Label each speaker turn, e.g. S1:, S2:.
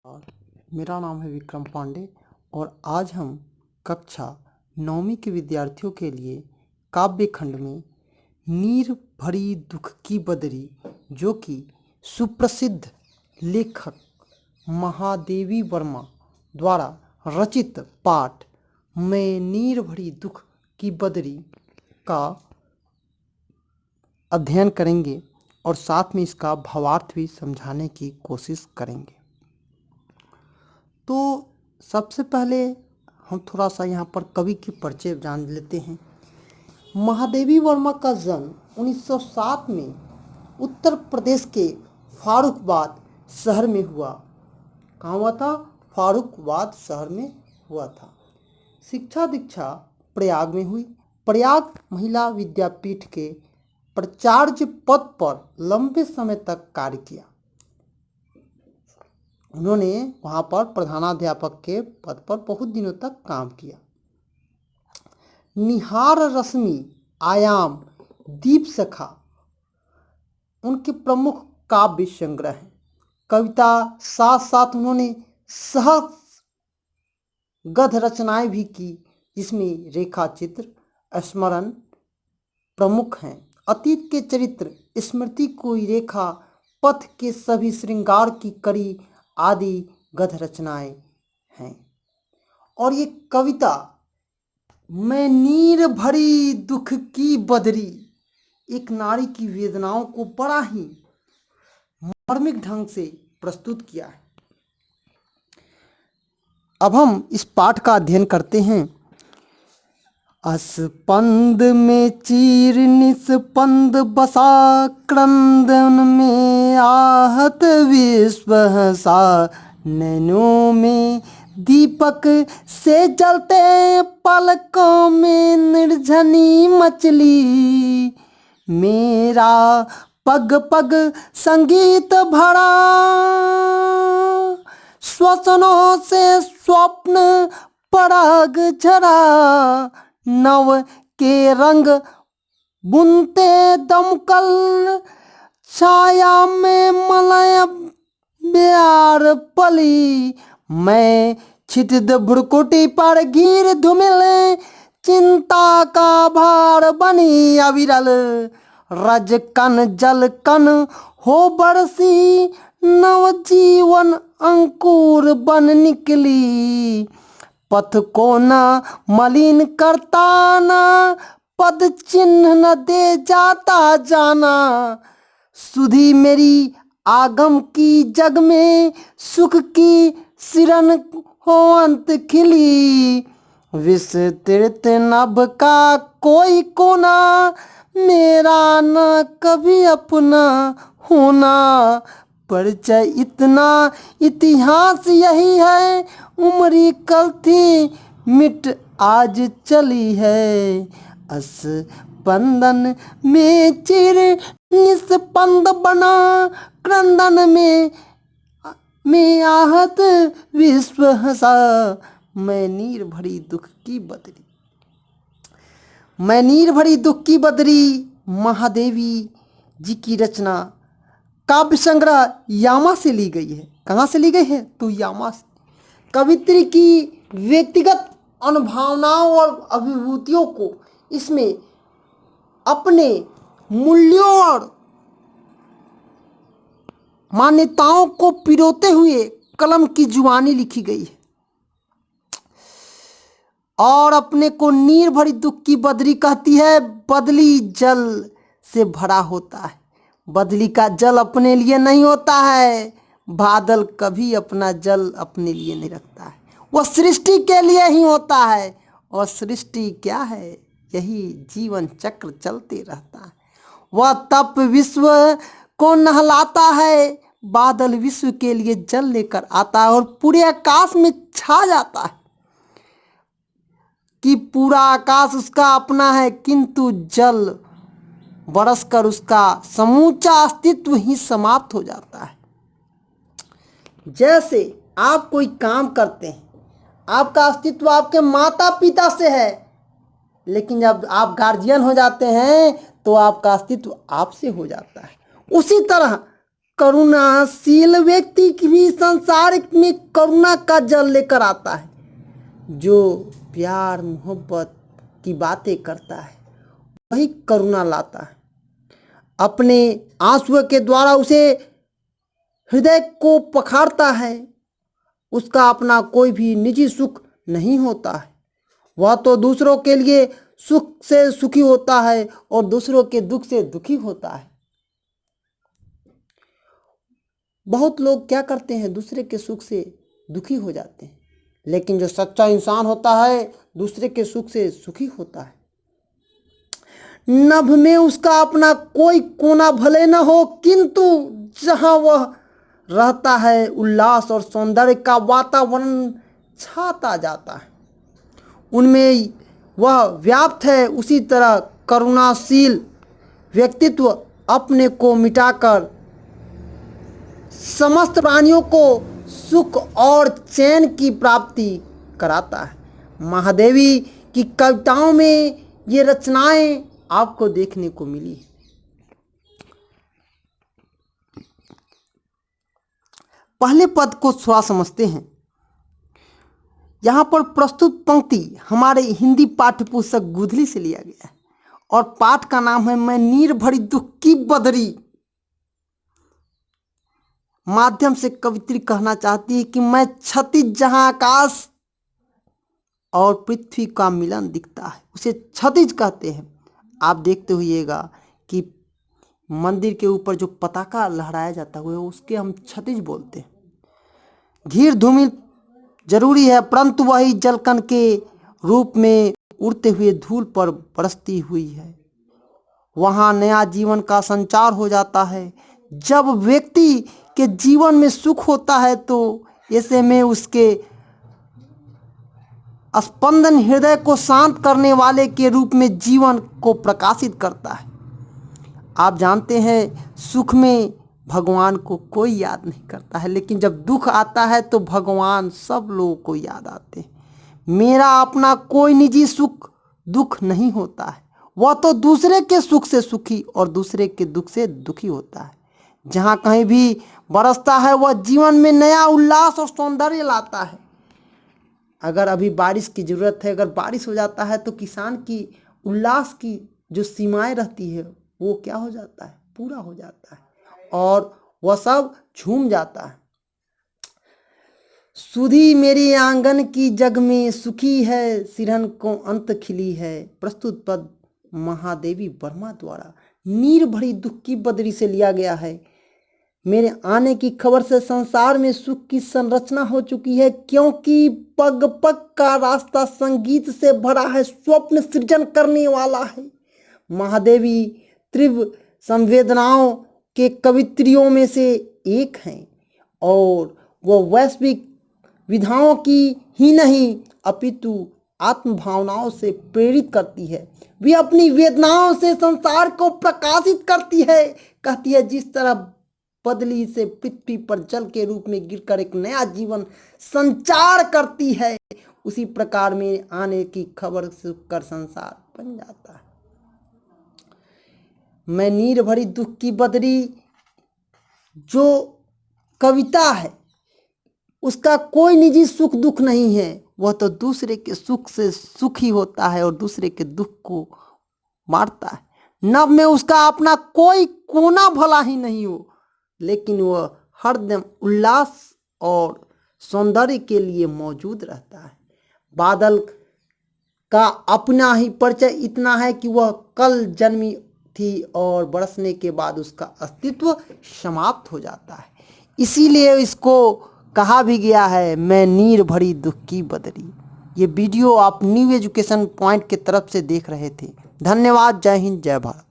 S1: और मेरा नाम है विक्रम पांडे और आज हम कक्षा 9वीं के विद्यार्थियों के लिए काव्य खंड में नीर भरी दुख की बदरी, जो कि सुप्रसिद्ध लेखक महादेवी वर्मा द्वारा रचित पाठ में नीर भरी दुख की बदरी का अध्ययन करेंगे और साथ में इसका भावार्थ भी समझाने की कोशिश करेंगे। तो सबसे पहले हम थोड़ा सा यहाँ पर कवि के परिचय जान लेते हैं। महादेवी वर्मा का जन्म 1907 में उत्तर प्रदेश के फारुखाबाद शहर में हुआ। कहाँ हुआ था? फारुखाबाद शहर में हुआ था। शिक्षा दीक्षा प्रयाग में हुई। प्रयाग महिला विद्यापीठ के प्राचार्य पद पर लंबे समय तक कार्य किया। उन्होंने वहाँ पर प्रधानाध्यापक के पद पर बहुत दिनों तक काम किया। निहार रश्मि, आयाम, दीप सखा उनके प्रमुख काव्य संग्रह हैं। कविता साथ साथ उन्होंने सहज गद्य रचनाएं भी की, जिसमें रेखा चित्र, स्मरण प्रमुख हैं। अतीत के चरित्र, स्मृति कोई रेखा, पथ के सभी श्रृंगार की कड़ी आदि गद्य रचनाएं हैं। और ये कविता मैं नीर भरी दुख की बदरी एक नारी की वेदनाओं को बड़ा ही मार्मिक ढंग से प्रस्तुत किया है। अब हम इस पाठ का अध्ययन करते हैं। अस्पंद में चीर निस्पंद बसा, क्रंदन में आहत विश्व हंसा, नैनों में दीपक से जलते, पलकों में निर्झनी मचली, मेरा पग पग संगीत भरा, श्वसनों से स्वप्न पराग झरा, नव के रंग बुनते दमकल, छाया में मलय ब्यार पली, मैं छितिद भ्रुकुटी पर घीर धुमिल, चिंता का भार बनी अविरल, रज कन जल कन हो बरसी, नवजीवन अंकुर बन निकली, पथ को न मलिन करता, न पद चिन्ह न दे जाता जाना, सुधी मेरी आगम की जग में, सुख की सिरन हो अंत खिली, विस्तृत नभ का कोई कोना, मेरा न कभी अपना होना, परिचय इतना इतिहास यही है, उम्री कल थी मिट आज चली है, स्पंदन में चिर निस्पंद बना, क्रंदन में आहत विश्व हंसा, मैं नीर भरी दुख की बदरी। मैं नीर भरी दुख की बदरी महादेवी जी की रचना काव्य संग्रह यामा से ली गई है। कहाँ से ली गई है? तो यामा से। कवित्री की व्यक्तिगत अनुभवनाओं और अभिभूतियों को इसमें अपने मूल्यों और मान्यताओं को पिरोते हुए कलम की जुबानी लिखी गई है। और अपने को नीर भरी दुख की बदरी कहती है। बदली जल से भरा होता है। बदली का जल अपने लिए नहीं होता है। बादल कभी अपना जल अपने लिए नहीं रखता है, वह सृष्टि के लिए ही होता है। और सृष्टि क्या है? यही जीवन चक्र चलते रहता है। वह तप विश्व को नहलाता है। बादल विश्व के लिए जल लेकर आता है और पूरे आकाश में छा जाता है कि पूरा आकाश उसका अपना है, किंतु जल बरसकर उसका समूचा अस्तित्व ही समाप्त हो जाता है। जैसे आप कोई काम करते हैं, आपका अस्तित्व आपके माता पिता से है, लेकिन जब आप गार्जियन हो जाते हैं तो आपका अस्तित्व आपसे हो जाता है। उसी तरह करुणाशील व्यक्ति भी संसार में करुणा का जल लेकर आता है। जो प्यार मोहब्बत की बातें करता है वही करुणा लाता है। अपने आंसुओं के द्वारा उसे हृदय को पखारता है। उसका अपना कोई भी निजी सुख नहीं होता है। वह तो दूसरों के लिए सुख से सुखी होता है और दूसरों के दुख से दुखी होता है। बहुत लोग क्या करते हैं, दूसरे के सुख से दुखी हो जाते हैं, लेकिन जो सच्चा इंसान होता है दूसरे के सुख से सुखी होता है। नभ में उसका अपना कोई कोना भले न हो, किंतु जहां वह रहता है उल्लास और सौंदर्य का वातावरण छाता जाता है। उनमें वह व्याप्त है। उसी तरह करुणाशील व्यक्तित्व अपने को मिटाकर समस्त प्राणियों को सुख और चैन की प्राप्ति कराता है। महादेवी की कविताओं में ये रचनाएं आपको देखने को मिली। पहले पद को थोड़ा समझते हैं। यहाँ पर प्रस्तुत पंक्ति हमारे हिंदी पाठ्य पुस्तक गुदली से लिया गया है और पाठ का नाम है मैं नीर भरी दुख की बदरी। माध्यम से कवित्री कहना चाहती है कि मैं क्षतिज जहां आकाश और पृथ्वी का मिलन दिखता है उसे क्षतिज कहते हैं। आप देखते होइएगा कि मंदिर के ऊपर जो पताका लहराया जाता है वो उसके हम क्षतिज बोलते हैं। धीर धूमिल जरूरी है, परंतु वही जलकण के रूप में उड़ते हुए धूल पर बरसती हुई है। वहाँ नया जीवन का संचार हो जाता है। जब व्यक्ति के जीवन में सुख होता है तो ऐसे में उसके स्पंदन हृदय को शांत करने वाले के रूप में जीवन को प्रकाशित करता है। आप जानते हैं सुख में भगवान को कोई याद नहीं करता है, लेकिन जब दुख आता है तो भगवान सब लोगों को याद आते हैं। मेरा अपना कोई निजी सुख दुख नहीं होता है, वह तो दूसरे के सुख से सुखी और दूसरे के दुख से दुखी होता है। जहाँ कहीं भी बरसता है वह जीवन में नया उल्लास और सौंदर्य लाता है। अगर अभी बारिश की ज़रूरत है, अगर बारिश हो जाता है तो किसान की उल्लास की जो सीमाएं रहती है वो क्या हो जाता है, पूरा हो जाता है और वह सब झूम जाता है। सुधी मेरी आंगन की जग में सुखी है, सिरहन को अंत खिली है। प्रस्तुत पद महादेवी वर्मा द्वारा नीर भरी दुख की बदरी से लिया गया है। मेरे आने की खबर से संसार में सुख की संरचना हो चुकी है, क्योंकि पग पग का रास्ता संगीत से भरा है, स्वप्न सृजन करने वाला है। महादेवी तीव्र संवेदनाओं के कवित्रियों में से एक हैं और वह वैश्विक विधाओं की ही नहीं अपितु आत्म भावनाओं से प्रेरित करती है। वे अपनी वेदनाओं से संसार को प्रकाशित करती है। कहती है जिस तरह बदली से पृथ्वी पर जल के रूप में गिरकर एक नया जीवन संचार करती है, उसी प्रकार में आने की खबर सुनकर संसार बन जाता है। मैं नीर भरी दुख की बदरी जो कविता है उसका कोई निजी सुख दुख नहीं है, वह तो दूसरे के सुख से सुखी होता है और दूसरे के दुख को मारता है। नभ में उसका अपना कोई कोना भला ही नहीं हो, लेकिन वह हरदम उल्लास और सौंदर्य के लिए मौजूद रहता है। बादल का अपना ही परिचय इतना है कि वह कल जन्मी थी और बरसने के बाद उसका अस्तित्व समाप्त हो जाता है। इसीलिए इसको कहा भी गया है मैं नीर भरी दुख की बदरी। ये वीडियो आप न्यू एजुकेशन पॉइंट की तरफ से देख रहे थे। धन्यवाद। जय हिंद, जय भारत।